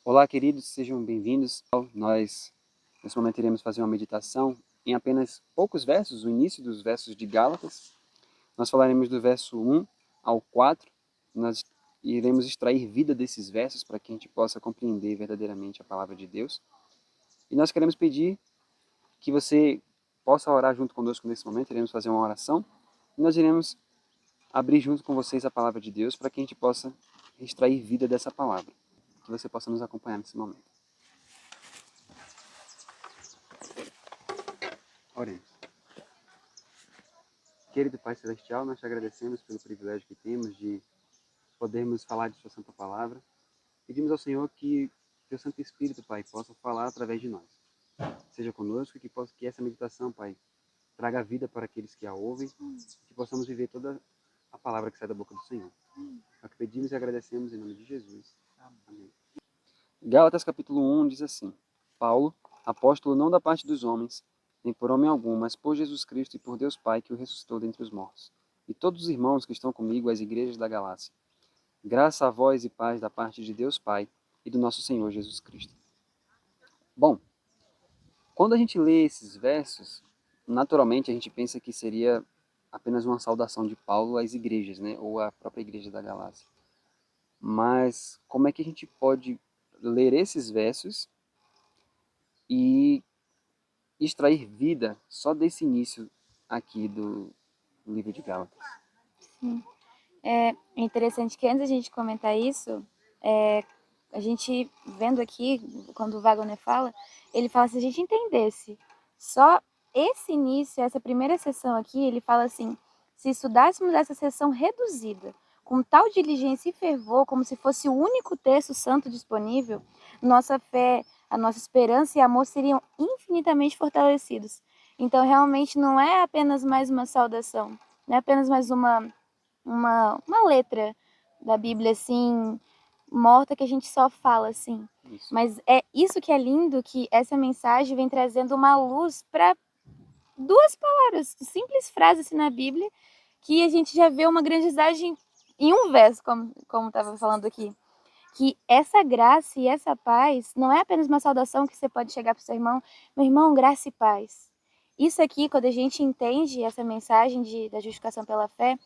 Olá, queridos, sejam bem-vindos. Nós, nesse momento, iremos fazer uma meditação em apenas poucos versos, o início dos versos de Gálatas. Nós falaremos do verso 1 ao 4. Nós iremos extrair vida desses versos para que a gente possa compreender verdadeiramente a palavra de Deus. E nós queremos pedir que você possa orar junto conosco nesse momento. Iremos fazer uma oração e nós iremos abrir junto com vocês a palavra de Deus para que a gente possa extrair vida dessa palavra. Que você possa nos acompanhar nesse momento. Oremos. Querido Pai Celestial, nós te agradecemos pelo privilégio que temos de podermos falar de Sua Santa Palavra. Pedimos ao Senhor que Teu Santo Espírito, Pai, possa falar através de nós. Seja conosco, que essa meditação, Pai, traga vida para aqueles que a ouvem, que possamos viver toda a palavra que sai da boca do Senhor. É o que pedimos e agradecemos em nome de Jesus. Amém. Gálatas capítulo 1 diz assim: Paulo, apóstolo não da parte dos homens, nem por homem algum, mas por Jesus Cristo e por Deus Pai que o ressuscitou dentre os mortos, e todos os irmãos que estão comigo às igrejas da Galácia. Graça a vós e paz da parte de Deus Pai e do nosso Senhor Jesus Cristo. Bom, quando a gente lê esses versos, naturalmente a gente pensa que seria apenas uma saudação de Paulo às igrejas, né? Ou à própria igreja da Galácia. Mas como é que a gente pode ler esses versos e extrair vida só desse início aqui do livro de Gálatas? Sim. É interessante que antes da gente comentar isso, a gente vendo aqui, quando o Wagner fala, ele fala se a gente entendesse só esse início, essa primeira sessão aqui, ele fala assim, se estudássemos essa sessão reduzida, com tal diligência e fervor, como se fosse o único texto santo disponível, nossa fé, a nossa esperança e amor seriam infinitamente fortalecidos. Então, realmente, não é apenas mais uma saudação, não é apenas mais uma letra da Bíblia, assim, morta que a gente só fala, assim. Isso. Mas é isso que é lindo, que essa mensagem vem trazendo uma luz para duas palavras, simples frases assim, na Bíblia, que a gente já vê uma grandiosidade em um verso, como estava falando aqui. Que essa graça e essa paz não é apenas uma saudação que você pode chegar para o seu irmão, meu irmão, graça e paz. Isso aqui, quando a gente entende essa mensagem da justificação pela fé,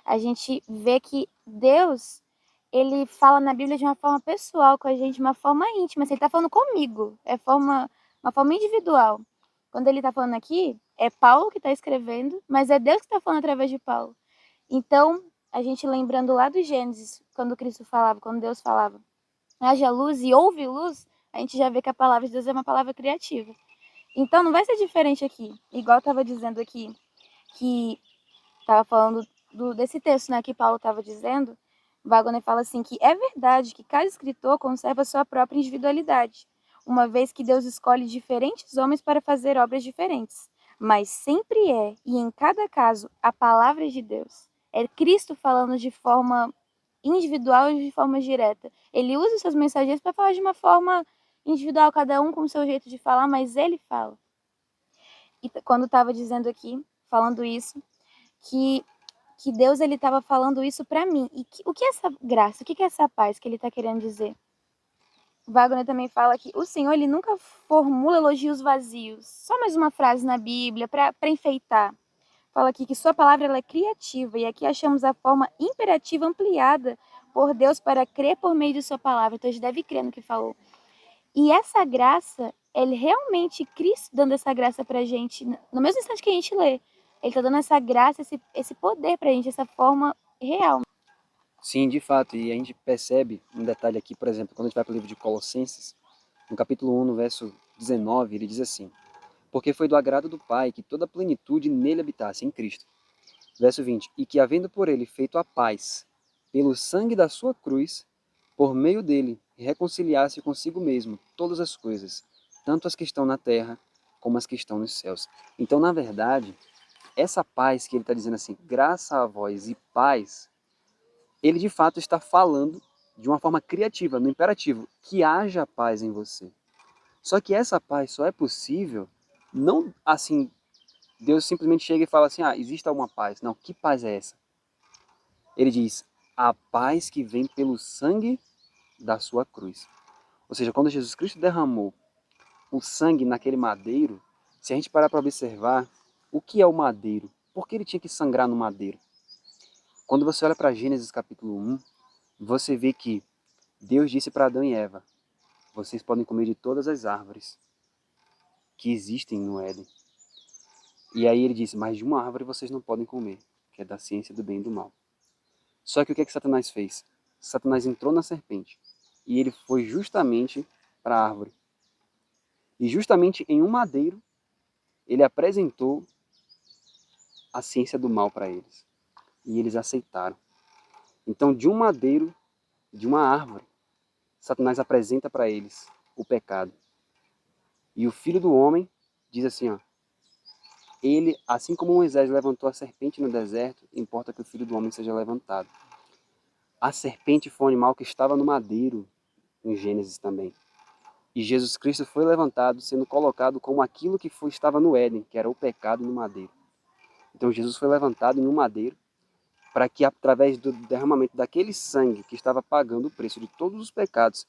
a gente vê que Deus, ele fala na Bíblia de uma forma pessoal com a gente, de uma forma íntima. Assim, ele está falando comigo, uma forma individual. Quando ele está falando aqui, é Paulo que está escrevendo, mas é Deus que está falando através de Paulo. Então, a gente lembrando lá do Gênesis, quando Cristo falava, quando Deus falava, haja luz e houve luz, a gente já vê que a palavra de Deus é uma palavra criativa. Então, não vai ser diferente aqui. Igual eu estava dizendo aqui, que estava falando desse texto, né, que Paulo estava dizendo, Wagner fala assim que é verdade que cada escritor conserva sua própria individualidade, uma vez que Deus escolhe diferentes homens para fazer obras diferentes, mas sempre é, e em cada caso, a palavra de Deus. É Cristo falando de forma individual e de forma direta. Ele usa os seus mensageiros para falar de uma forma individual, cada um com o seu jeito de falar, mas ele fala. E quando estava dizendo aqui, falando isso, que Deus ele estava falando isso para mim. E o que é essa graça? O que é essa paz que ele está querendo dizer? Wagner também fala que o Senhor ele nunca formula elogios vazios, só mais uma frase na Bíblia para enfeitar. Fala aqui que sua palavra ela é criativa e aqui achamos a forma imperativa ampliada por Deus para crer por meio de sua palavra. Então a gente deve crer no que falou. E essa graça, ele realmente, Cristo dando essa graça pra gente, no mesmo instante que a gente lê, ele tá dando essa graça, esse poder pra gente, essa forma real. Sim, de fato, e a gente percebe um detalhe aqui, por exemplo, quando a gente vai para o livro de Colossenses, no capítulo 1, no verso 19, ele diz assim: Porque foi do agrado do Pai que toda a plenitude nele habitasse, em Cristo. Verso 20: E que, havendo por ele feito a paz, pelo sangue da sua cruz, por meio dele, reconciliasse consigo mesmo todas as coisas, tanto as que estão na terra como as que estão nos céus. Então, na verdade, essa paz que ele está dizendo assim, graça a vós e paz, ele de fato está falando de uma forma criativa, no imperativo, que haja paz em você. Só que essa paz só é possível, não assim, Deus simplesmente chega e fala assim, existe alguma paz. Não, que paz é essa? Ele diz, a paz que vem pelo sangue da sua cruz. Ou seja, quando Jesus Cristo derramou o sangue naquele madeiro, se a gente parar para observar, o que é o madeiro? Por que ele tinha que sangrar no madeiro? Quando você olha para Gênesis capítulo 1, você vê que Deus disse para Adão e Eva, vocês podem comer de todas as árvores que existem no Éden. E aí ele disse, mas de uma árvore vocês não podem comer, que é da ciência do bem e do mal. Só que o que é que Satanás fez? Satanás entrou na serpente e ele foi justamente para a árvore. E justamente em um madeiro, ele apresentou a ciência do mal para eles. E eles aceitaram. Então, de um madeiro, de uma árvore, Satanás apresenta para eles o pecado. E o Filho do Homem diz assim, ó, ele, assim como Moisés levantou a serpente no deserto, importa que o Filho do Homem seja levantado. A serpente foi um animal que estava no madeiro, em Gênesis também. E Jesus Cristo foi levantado, sendo colocado como aquilo que estava no Éden, que era o pecado no madeiro. Então Jesus foi levantado em um madeiro, para que através do derramamento daquele sangue que estava pagando o preço de todos os pecados,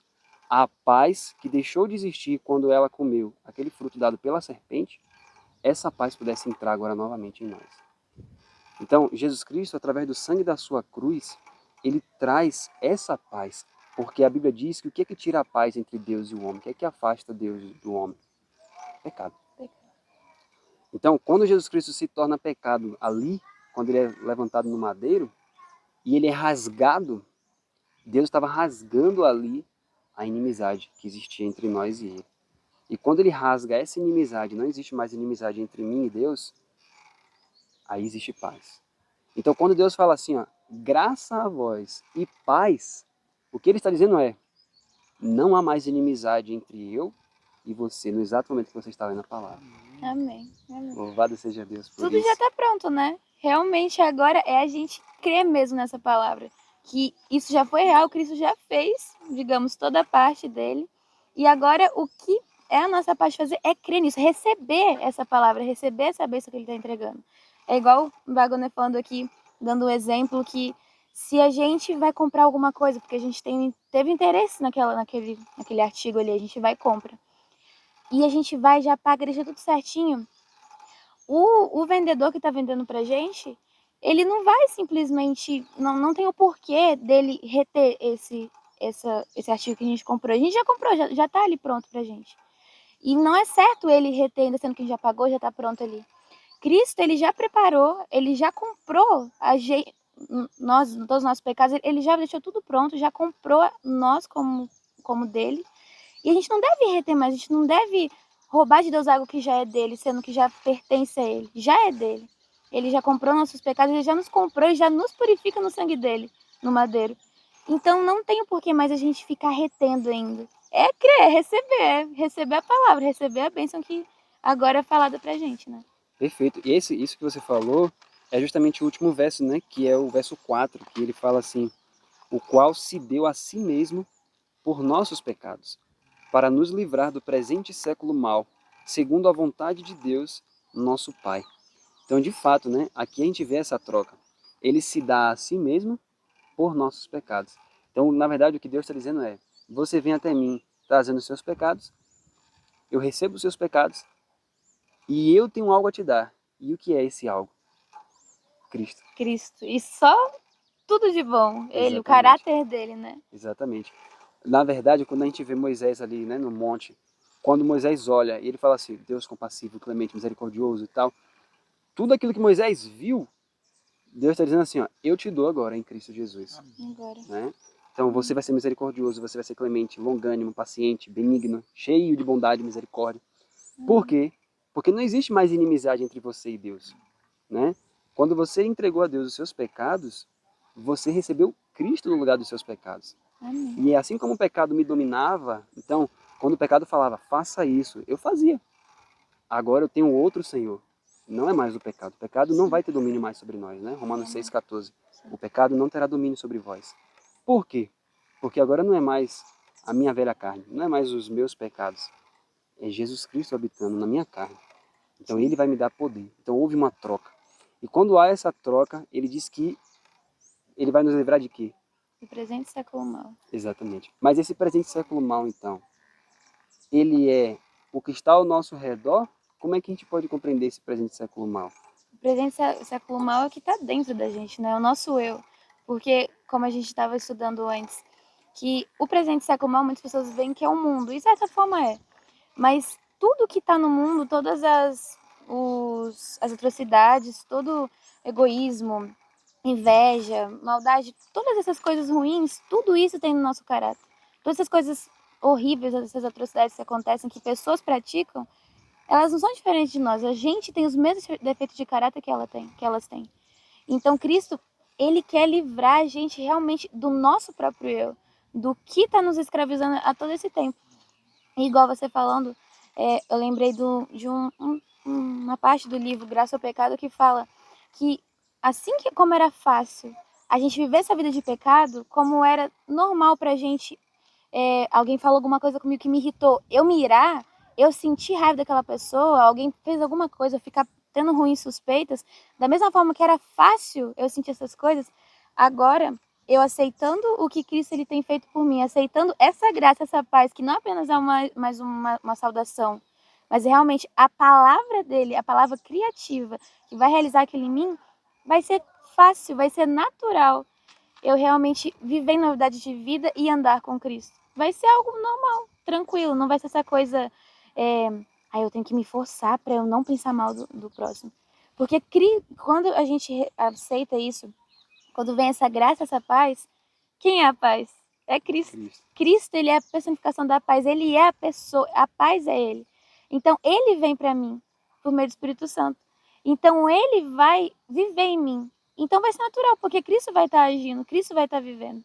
a paz que deixou de existir quando ela comeu aquele fruto dado pela serpente, essa paz pudesse entrar agora novamente em nós. Então, Jesus Cristo, através do sangue da sua cruz, ele traz essa paz, porque a Bíblia diz que o que é que tira a paz entre Deus e o homem? O que é que afasta Deus do homem? Pecado. Então, quando Jesus Cristo se torna pecado ali, quando ele é levantado no madeiro, e ele é rasgado, Deus estava rasgando ali a inimizade que existia entre nós e ele. E quando ele rasga essa inimizade, não existe mais inimizade entre mim e Deus, aí existe paz. Então, quando Deus fala assim, ó, graça a vós e paz, o que ele está dizendo é, não há mais inimizade entre eu e você, no exato momento que você está lendo a palavra. Amém. Amém. Louvado seja Deus por Tudo isso. já está pronto, né? Realmente agora é a gente crer mesmo nessa palavra. Que isso já foi real, Cristo já fez, digamos, toda a parte dele. E agora o que é a nossa parte fazer é crer nisso, receber essa palavra, receber essa bênção que ele está entregando. É igual o Wagner falando aqui, dando um exemplo que se a gente vai comprar alguma coisa, porque a gente teve interesse naquele artigo ali, a gente vai e compra. E a gente vai, já paga, deixa tudo certinho. O vendedor que está vendendo pra gente, ele não vai simplesmente, não tem o porquê dele reter esse artigo que a gente comprou. A gente já comprou, já tá ali pronto pra gente. E não é certo ele reter, ainda sendo que a gente já pagou, já tá pronto ali. Cristo, ele já preparou, ele já comprou todos os nossos pecados, ele já deixou tudo pronto, já comprou nós como dele. E a gente não deve reter mais, a gente não deve roubar de Deus algo que já é dele, sendo que já pertence a ele. Já é dele. Ele já comprou nossos pecados, ele já nos comprou e já nos purifica no sangue dele, no madeiro. Então não tem por que mais a gente ficar retendo ainda. É crer, receber a palavra, receber a bênção que agora é falada pra gente, né? Perfeito. E isso que você falou é justamente o último verso, né? Que é o verso 4, que ele fala assim, o qual se deu a si mesmo por nossos pecados, para nos livrar do presente século mal, segundo a vontade de Deus, nosso Pai. Então, de fato, né, aqui a gente vê essa troca. Ele se dá a si mesmo por nossos pecados. Então, na verdade, o que Deus está dizendo é, você vem até mim trazendo os seus pecados, eu recebo os seus pecados, e eu tenho algo a te dar. E o que é esse algo? Cristo. Cristo. E só tudo de bom. Ele, Exatamente. o caráter dele, né? Exatamente. Na verdade, quando a gente vê Moisés ali, né, no monte, quando Moisés olha e ele fala assim, Deus compassivo, clemente, misericordioso e tal, tudo aquilo que Moisés viu, Deus está dizendo assim, ó, eu te dou agora em Cristo Jesus. Agora. Né? Então você vai ser misericordioso, você vai ser clemente, longânimo, paciente, benigno, cheio de bondade e misericórdia. Por quê? Porque não existe mais inimizade entre você e Deus. Né? Quando você entregou a Deus os seus pecados, você recebeu Cristo no lugar dos seus pecados. Amém. E assim como o pecado me dominava, então, quando o pecado falava, faça isso, eu fazia. Agora eu tenho outro Senhor. Não é mais o pecado. O pecado não vai ter domínio mais sobre nós, né? Romanos 6,14. O pecado não terá domínio sobre vós. Por quê? Porque agora não é mais a minha velha carne, não é mais os meus pecados. É Jesus Cristo habitando na minha carne. Então ele vai me dar poder. Então houve uma troca. E quando há essa troca, ele diz que ele vai nos livrar de quê? O presente século mal. Exatamente. Mas esse presente século mal, então, ele é o que está ao nosso redor? Como é que a gente pode compreender esse presente século mal? O presente século mal é o que está dentro da gente, né? O nosso eu. Porque, como a gente estava estudando antes, que o presente século mal, muitas pessoas veem que é o mundo. E, de certa forma, é. Mas tudo que está no mundo, todas as atrocidades, todo egoísmo, inveja, maldade, todas essas coisas ruins, tudo isso tem no nosso caráter. Todas essas coisas horríveis, essas atrocidades que acontecem, que pessoas praticam, elas não são diferentes de nós. A gente tem os mesmos defeitos de caráter que elas têm. Então, Cristo, ele quer livrar a gente realmente do nosso próprio eu, do que está nos escravizando a todo esse tempo. E igual você falando, eu lembrei de uma parte do livro Graça ao Pecado que fala que assim que como era fácil a gente viver essa vida de pecado, como era normal pra gente, alguém falou alguma coisa comigo que me irritou, eu me irar, eu senti raiva daquela pessoa, alguém fez alguma coisa, eu ficar tendo ruins suspeitas, da mesma forma que era fácil eu sentir essas coisas, agora eu aceitando o que Cristo ele tem feito por mim, aceitando essa graça, essa paz, que não apenas é mais uma saudação, mas realmente a palavra dele, a palavra criativa, que vai realizar aquilo em mim, vai ser fácil, vai ser natural eu realmente viver em novidade de vida e andar com Cristo. Vai ser algo normal, tranquilo, não vai ser essa coisa, eu tenho que me forçar para eu não pensar mal do próximo. Porque quando a gente aceita isso, quando vem essa graça, essa paz, quem é a paz? É Cristo. Cristo. Cristo, ele é a personificação da paz, ele é a pessoa, a paz é ele. Então, ele vem para mim por meio do Espírito Santo. Então, ele vai viver em mim. Então, vai ser natural, porque Cristo vai estar agindo, Cristo vai estar vivendo.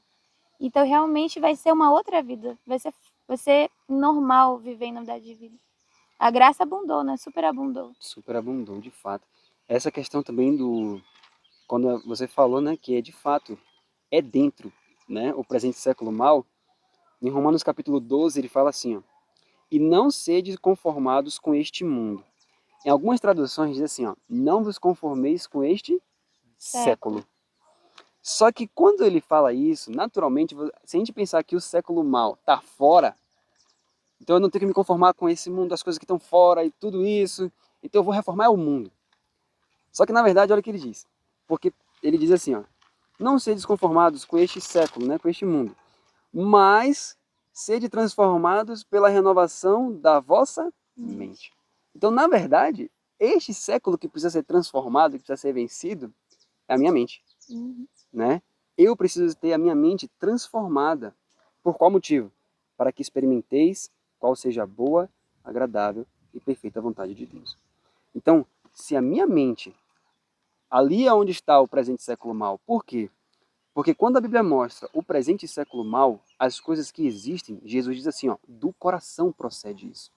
Então, realmente vai ser uma outra vida. Vai ser normal viver em novidade de vida. A graça abundou, né? Superabundou. Superabundou, de fato. Essa questão também quando você falou, né, que é de fato, é dentro, né, o presente século mal, em Romanos capítulo 12 ele fala assim, ó, e não sede conformados com este mundo. Em algumas traduções diz assim, ó, não vos conformeis com este século. Só que quando ele fala isso, naturalmente, se a gente pensar que o século mal está fora, então eu não tenho que me conformar com esse mundo, as coisas que estão fora e tudo isso, então eu vou reformar o mundo. Só que na verdade, olha o que ele diz. Porque ele diz assim, ó, não sede conformados com este século, né, com este mundo, mas sede transformados pela renovação da vossa mente. Então, na verdade, este século que precisa ser transformado, que precisa ser vencido, é a minha mente. Né? Eu preciso ter a minha mente transformada. Por qual motivo? Para que experimenteis qual seja a boa, agradável e perfeita vontade de Deus. Então, se a minha mente, ali é onde está o presente século mal, por quê? Porque quando a Bíblia mostra o presente século mal, as coisas que existem, Jesus diz assim, ó, do coração procede isso.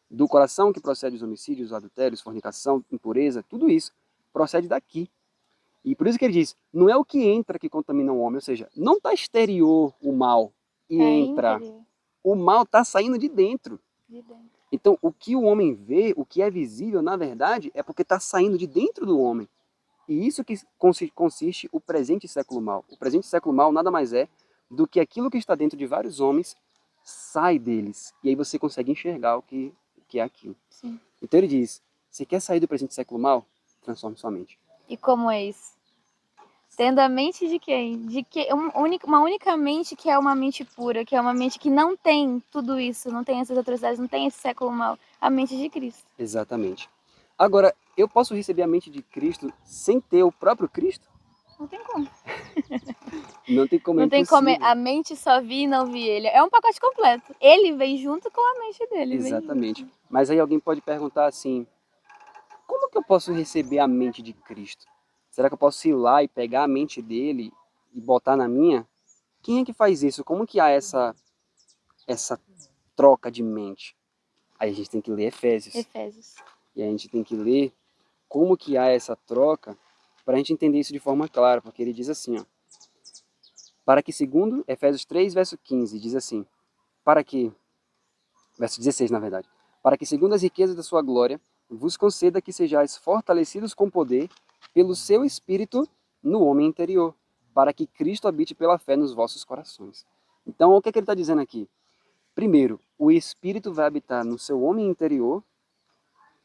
Do coração que procede os homicídios, os adultérios, fornicação, impureza, tudo isso procede daqui. E por isso que ele diz, não é o que entra que contamina o homem, ou seja, não está exterior o mal e entra. Interior. O mal está saindo de dentro. De dentro. Então, o que o homem vê, o que é visível, na verdade, é porque está saindo de dentro do homem. E isso que consiste o presente século mal. O presente século mal nada mais é do que aquilo que está dentro de vários homens sai deles. E aí você consegue enxergar o que é aquilo. Sim. Então ele diz, você quer sair do presente século mal? Transforme sua mente. E como é isso? Tendo a mente de quem? De que uma única mente que é uma mente pura, que é uma mente que não tem tudo isso, não tem essas atrocidades, não tem esse século mal. A mente de Cristo. Exatamente. Agora, eu posso receber a mente de Cristo sem ter o próprio Cristo? Não tem como. Não tem como, é Não tem como impossível. a mente só vir e não vir ele. É um pacote completo. Ele vem junto com a mente dele. Vem Exatamente. junto. Mas aí alguém pode perguntar assim, como que eu posso receber a mente de Cristo? Será que eu posso ir lá e pegar a mente dele e botar na minha? Quem é que faz isso? Como que há essa troca de mente? Aí a gente tem que ler Efésios. Efésios. E a gente tem que ler como que há essa troca para a gente entender isso de forma clara, porque ele diz assim, ó, para que segundo, Efésios 3, verso 15, diz assim, para que, verso 16 na verdade, para que segundo as riquezas da sua glória, vos conceda que sejais fortalecidos com poder pelo seu Espírito no homem interior, para que Cristo habite pela fé nos vossos corações. Então, o que é que ele está dizendo aqui? Primeiro, o Espírito vai habitar no seu homem interior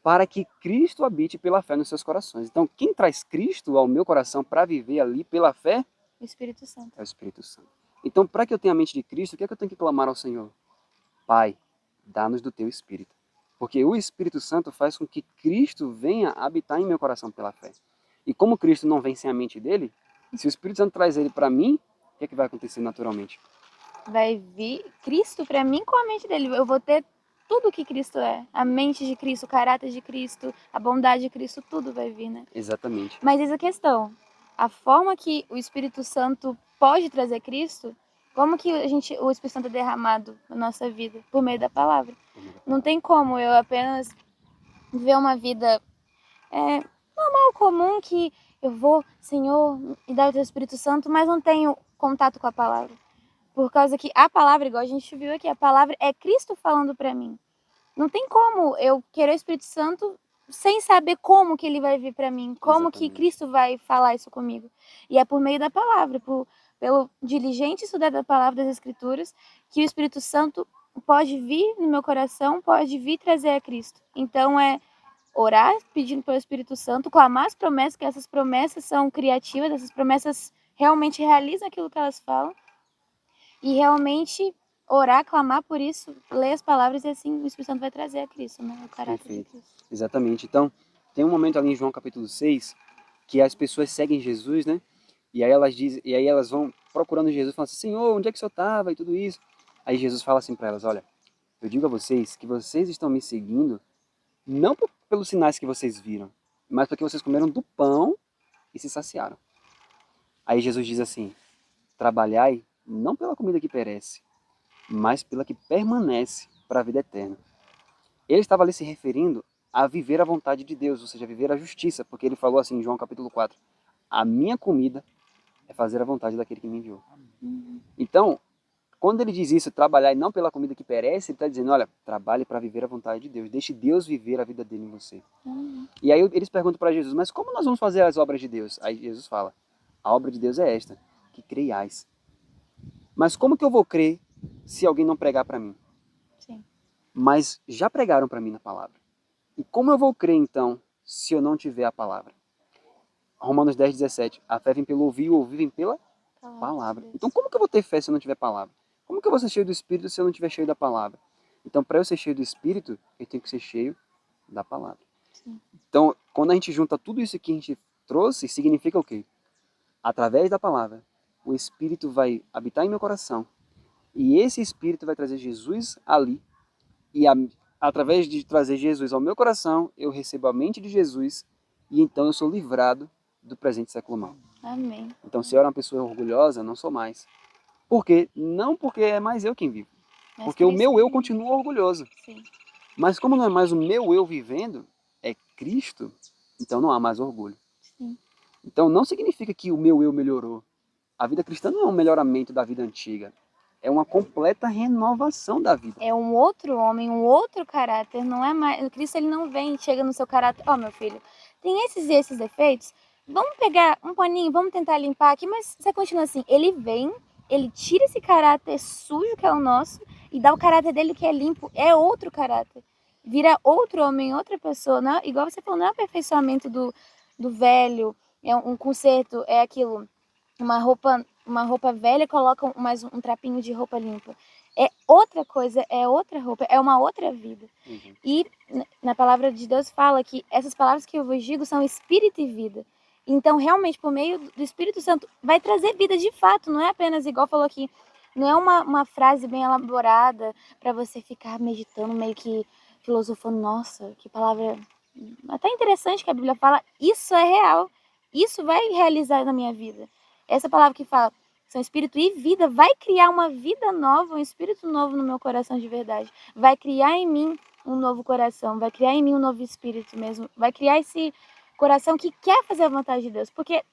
para que Cristo habite pela fé nos seus corações. Então, quem traz Cristo ao meu coração para viver ali pela fé O Espírito Santo. é o Espírito Santo. Então, para que eu tenha a mente de Cristo, o que é que eu tenho que clamar ao Senhor? Pai, dá-nos do teu Espírito. Porque o Espírito Santo faz com que Cristo venha habitar em meu coração pela fé. E como Cristo não vem sem a mente dele, se o Espírito Santo traz ele para mim, o que é que vai acontecer naturalmente? Vai vir Cristo para mim com a mente dele. Eu vou ter tudo que Cristo é. A mente de Cristo, o caráter de Cristo, a bondade de Cristo, tudo vai vir, né? Exatamente. Mas eis a questão. A forma que o Espírito Santo pode trazer Cristo, como que o Espírito Santo é derramado na nossa vida? Por meio da palavra. Não tem como eu apenas viver uma vida normal, comum, que eu vou, Senhor, me dá o teu Espírito Santo, mas não tenho contato com a palavra. Por causa que a palavra, igual a gente viu aqui, a palavra é Cristo falando para mim. Não tem como eu querer o Espírito Santo sem saber como que ele vai vir para mim, como que Exatamente. Cristo vai falar isso comigo. E é por meio da palavra, pelo diligente estudar da palavra das Escrituras, que o Espírito Santo pode vir no meu coração, pode vir trazer a Cristo. Então é orar pedindo pelo Espírito Santo, clamar as promessas, que essas promessas são criativas, essas promessas realmente realizam aquilo que elas falam, e realmente orar, clamar por isso, ler as palavras, e assim o Espírito Santo vai trazer a Cristo, né? O caráter de Perfeito. Cristo. Exatamente. Então, tem um momento ali em João capítulo 6 que as pessoas seguem Jesus, né? E aí elas vão procurando Jesus, falando assim: Senhor, onde é que o Senhor estava e tudo isso? Aí Jesus fala assim para elas: olha, eu digo a vocês que vocês estão me seguindo não pelos sinais que vocês viram, mas porque vocês comeram do pão e se saciaram. Aí Jesus diz assim: trabalhai não pela comida que perece, mas pela que permanece para a vida eterna. Ele estava ali se referindo a viver a vontade de Deus, ou seja, viver a justiça, porque ele falou assim em João capítulo 4, a minha comida é fazer a vontade daquele que me enviou. Então, quando ele diz isso, trabalhar e não pela comida que perece, ele está dizendo, olha, trabalhe para viver a vontade de Deus, deixe Deus viver a vida dele em você. E aí eles perguntam para Jesus, mas como nós vamos fazer as obras de Deus? Aí Jesus fala, a obra de Deus é esta, que creiais. Mas como que eu vou crer se alguém não pregar para mim? Sim. Mas já pregaram para mim na palavra. E como eu vou crer então se eu não tiver a palavra? Romanos 10, 17. A fé vem pelo ouvir, o ouvir vem pela palavra. Então como que eu vou ter fé se eu não tiver palavra? Como que eu vou ser cheio do Espírito se eu não tiver cheio da palavra? Então para eu ser cheio do Espírito, eu tenho que ser cheio da palavra. Sim. Então quando a gente junta tudo isso que a gente trouxe, significa o quê? Através da palavra, o Espírito vai habitar em meu coração. E esse Espírito vai trazer Jesus ali. E através de trazer Jesus ao meu coração, eu recebo a mente de Jesus. E então eu sou livrado do presente século mal. Amém. Então se eu era uma pessoa orgulhosa, não sou mais. Por quê? Não porque é mais eu quem vivo. Mas Porque o Cristo meu eu vive. continua orgulhoso. Sim. Mas como não é mais o meu eu vivendo, é Cristo, então não há mais orgulho. Sim. Então não significa que o meu eu melhorou. A vida cristã não é um melhoramento da vida antiga. É uma completa renovação da vida. É um outro homem, um outro caráter, não é mais. O Cristo ele não vem, chega no seu caráter, ó, meu filho, tem esses e esses defeitos. Vamos pegar um paninho, vamos tentar limpar aqui, mas você continua assim. Ele vem, ele tira esse caráter sujo que é o nosso e dá o caráter dele que é limpo, é outro caráter. Vira outro homem, outra pessoa, não, igual você falou, não é aperfeiçoamento do velho, é um conserto, é aquilo, uma roupa velha, coloca mais um trapinho de roupa limpa. É outra coisa, é outra roupa, é uma outra vida. Uhum. E na palavra de Deus fala que essas palavras que eu vos digo são espírito e vida. Então, realmente, por meio do Espírito Santo, vai trazer vida de fato, não é apenas, igual falou aqui, não é uma frase bem elaborada para você ficar meditando, meio que filosofando, nossa, que palavra até interessante que a Bíblia fala, isso é real, isso vai realizar na minha vida. Essa palavra que fala são espírito e vida vai criar uma vida nova, um espírito novo no meu coração de verdade. Vai criar em mim um novo coração, vai criar em mim um novo espírito mesmo. Vai criar esse coração que quer fazer a vontade de Deus. Porque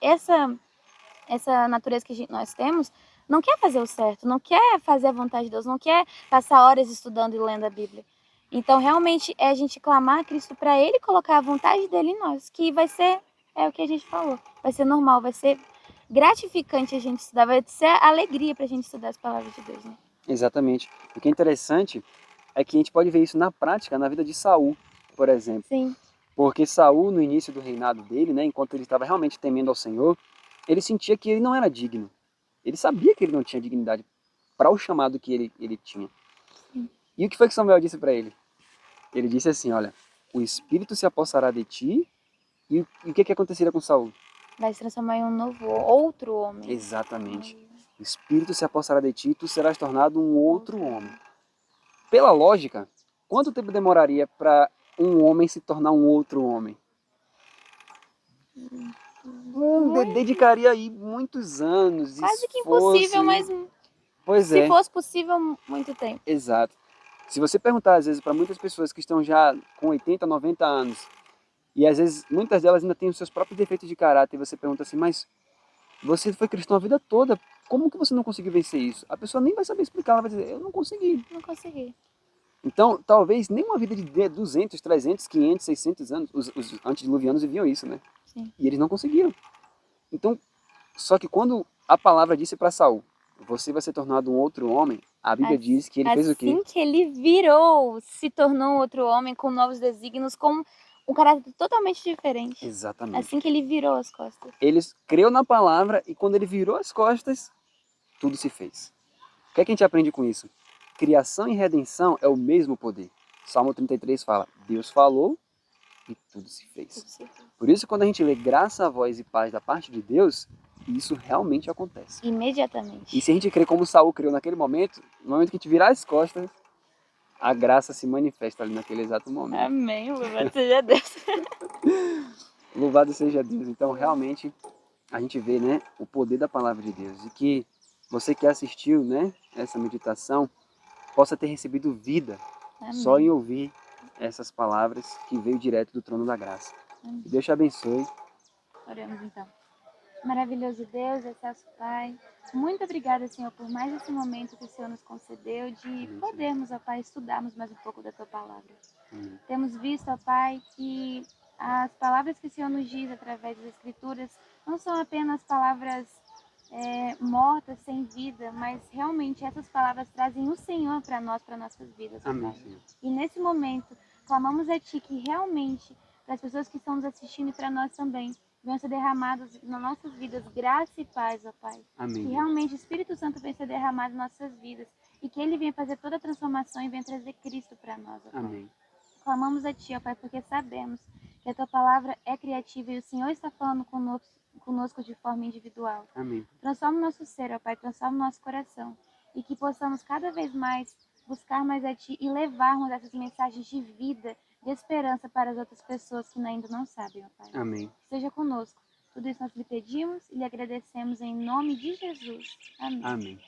essa natureza que nós temos não quer fazer o certo, não quer fazer a vontade de Deus, não quer passar horas estudando e lendo a Bíblia. Então, realmente, é a gente clamar a Cristo para Ele colocar a vontade dele em nós, que vai ser, é o que a gente falou, vai ser normal, vai ser gratificante a gente estudar, vai ser alegria pra gente estudar as palavras de Deus, né? Exatamente. O que é interessante é que a gente pode ver isso na prática, na vida de Saul, por exemplo. Sim. Porque Saul, no início do reinado dele, né, enquanto ele estava realmente temendo ao Senhor, ele sentia que ele não era digno. Ele sabia que ele não tinha dignidade para o chamado que ele tinha. Sim. E o que foi que Samuel disse para ele? Ele disse assim, olha, o Espírito se apossará de ti, e o que aconteceria com Saul? Vai se transformar em um novo, outro homem. Exatamente. O Espírito se apossará de ti e tu serás tornado um outro homem. Pela lógica, quanto tempo demoraria para um homem se tornar um outro homem? Dedicaria aí muitos anos, Quase que esforço. impossível, mas Pois se é, fosse possível, muito tempo. exato. Se você perguntar, às vezes, para muitas pessoas que estão já com 80, 90 anos, e às vezes muitas delas ainda têm os seus próprios defeitos de caráter, e você pergunta assim, mas você foi cristão a vida toda, como que você não conseguiu vencer isso? A pessoa nem vai saber explicar, ela vai dizer, eu não consegui. Não consegui. Então, talvez nem uma vida de 200, 300, 500, 600 anos, os antediluvianos viviam isso, né? Sim. E eles não conseguiram. Então, só que quando a palavra disse para Saul, você vai ser tornado um outro homem, a Bíblia diz que ele fez o quê? Assim que ele virou, se tornou outro homem com novos desígnios, com um caráter totalmente diferente. Exatamente. Assim que ele virou as costas. Ele creu na palavra e quando ele virou as costas, tudo se fez. O que é que a gente aprende com isso? Criação e redenção é o mesmo poder. Salmo 33 fala, Deus falou e tudo se fez. Por isso, quando a gente lê graça, voz e paz da parte de Deus, isso realmente acontece. Imediatamente. E se a gente crê como Saul criou naquele momento, no momento que a gente virar as costas, a graça se manifesta ali naquele exato momento. Amém, louvado seja Deus. Louvado seja Deus. Então, realmente, a gente vê, né, o poder da palavra de Deus. E que você que assistiu, né, essa meditação, possa ter recebido vida Amém. só em ouvir essas palavras que veio direto do trono da graça. Amém. Que Deus te abençoe. Oremos então. Maravilhoso Deus, excelso Pai, muito obrigada, Senhor, por mais esse momento que o Senhor nos concedeu de podermos, ó Pai, estudarmos mais um pouco da Tua Palavra. Temos visto, ó Pai, que as palavras que o Senhor nos diz através das Escrituras não são apenas palavras mortas, sem vida, mas realmente essas palavras trazem o Senhor para nós, para nossas vidas, ó Amém, Pai. Senhor. E nesse momento, clamamos a Ti que realmente, para as pessoas que estão nos assistindo e para nós também, venham ser derramados nas nossas vidas graça e paz, ó Pai. Amém. Que realmente o Espírito Santo venha ser derramado nas nossas vidas e que Ele venha fazer toda a transformação e venha trazer Cristo para nós, ó Pai. Amém. Clamamos a Ti, ó Pai, porque sabemos que a Tua palavra é criativa e o Senhor está falando conosco de forma individual. Amém. Transforma o nosso ser, ó Pai, transforma o nosso coração e que possamos cada vez mais buscar mais a Ti e levarmos essas mensagens de vida, de esperança para as outras pessoas que ainda não sabem, ó Pai. Amém. Seja conosco. Tudo isso nós lhe pedimos e lhe agradecemos em nome de Jesus. Amém. Amém.